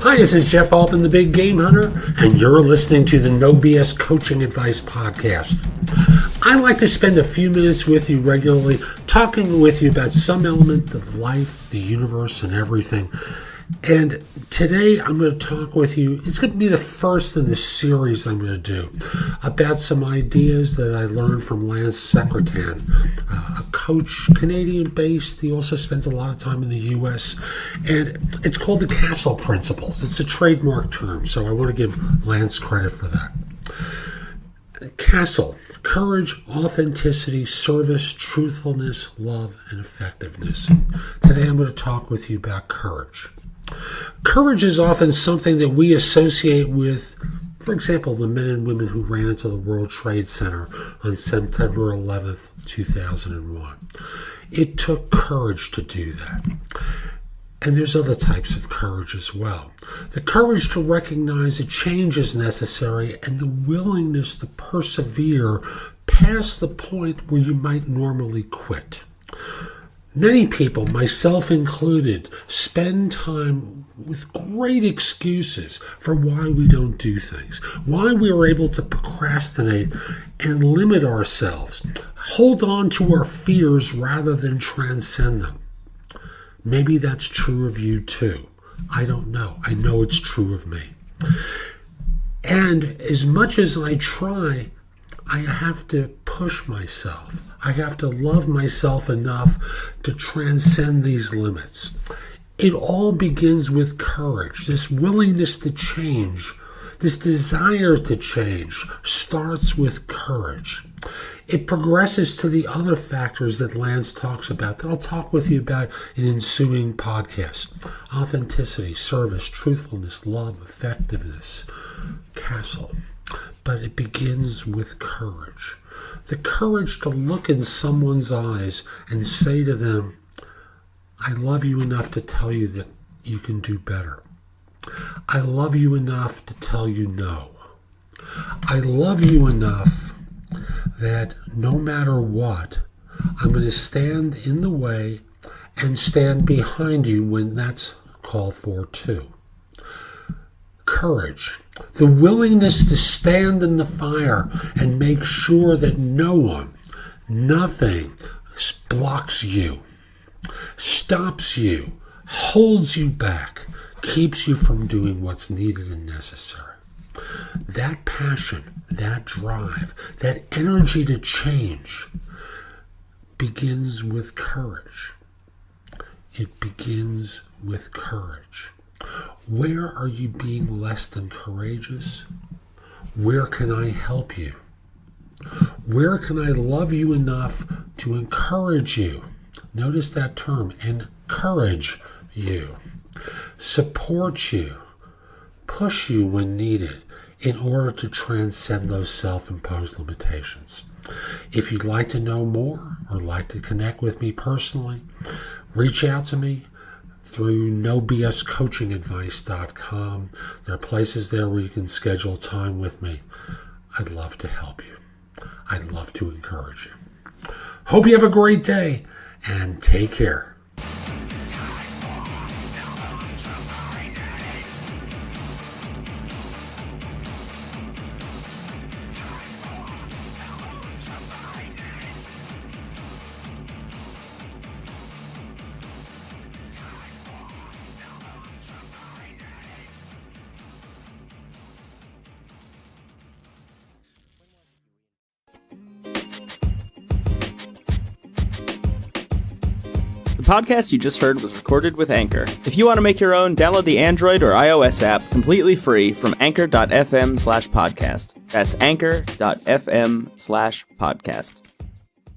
Hi, this is Jeff Altman, the Big Game Hunter, and you're listening to the No BS Coaching Advice Podcast. I like to spend a few minutes with you regularly, talking with you about some element of life, the universe, and everything. And today I'm going to talk with you, it's going to be the first in the series I'm going to do, about some ideas that I learned from Lance Secretan, a coach, Canadian-based. He also spends a lot of time in the U.S., and it's called the Castle Principles. It's a trademark term, so I want to give Lance credit for that. Castle: courage, authenticity, service, truthfulness, love, and effectiveness. Today I'm going to talk with you about courage. Courage is often something that we associate with, for example, the men and women who ran into the World Trade Center on September 11th, 2001. It took courage to do that. And there's other types of courage as well. The courage to recognize that change is necessary and the willingness to persevere past the point where you might normally quit. Many people, myself included, spend time with great excuses for why we don't do things, why we are able to procrastinate and limit ourselves, hold on to our fears rather than transcend them. Maybe that's true of you too. I don't know. I know it's true of me. And as much as I try, I have to push myself. I have to love myself enough to transcend these limits. It all begins with courage. This willingness to change, this desire to change, starts with courage. It progresses to the other factors that Lance talks about, that I'll talk with you about in ensuing podcasts. Authenticity, service, truthfulness, love, effectiveness, castle. But it begins with courage. The courage to look in someone's eyes and say to them, I love you enough to tell you that you can do better. I love you enough to tell you no. I love you enough that no matter what, I'm going to stand in the way and stand behind you when that's called for too. Courage, the willingness to stand in the fire and make sure that no one, nothing blocks you, stops you, holds you back, keeps you from doing what's needed and necessary. That passion, that drive, that energy to change begins with courage. It begins with courage. Where are you being less than courageous? Where can I help you? Where can I love you enough to encourage you? Notice that term, encourage you, support you, push you when needed in order to transcend those self-imposed limitations. If you'd like to know more or like to connect with me personally, reach out to me through nobscoachingadvice.com. There are places there where you can schedule time with me. I'd love to help you. I'd love to encourage you. Hope you have a great day and take care. The podcast you just heard was recorded with Anchor. If you want to make your own, download the Android or iOS app completely free from anchor.fm/podcast. That's anchor.fm/podcast.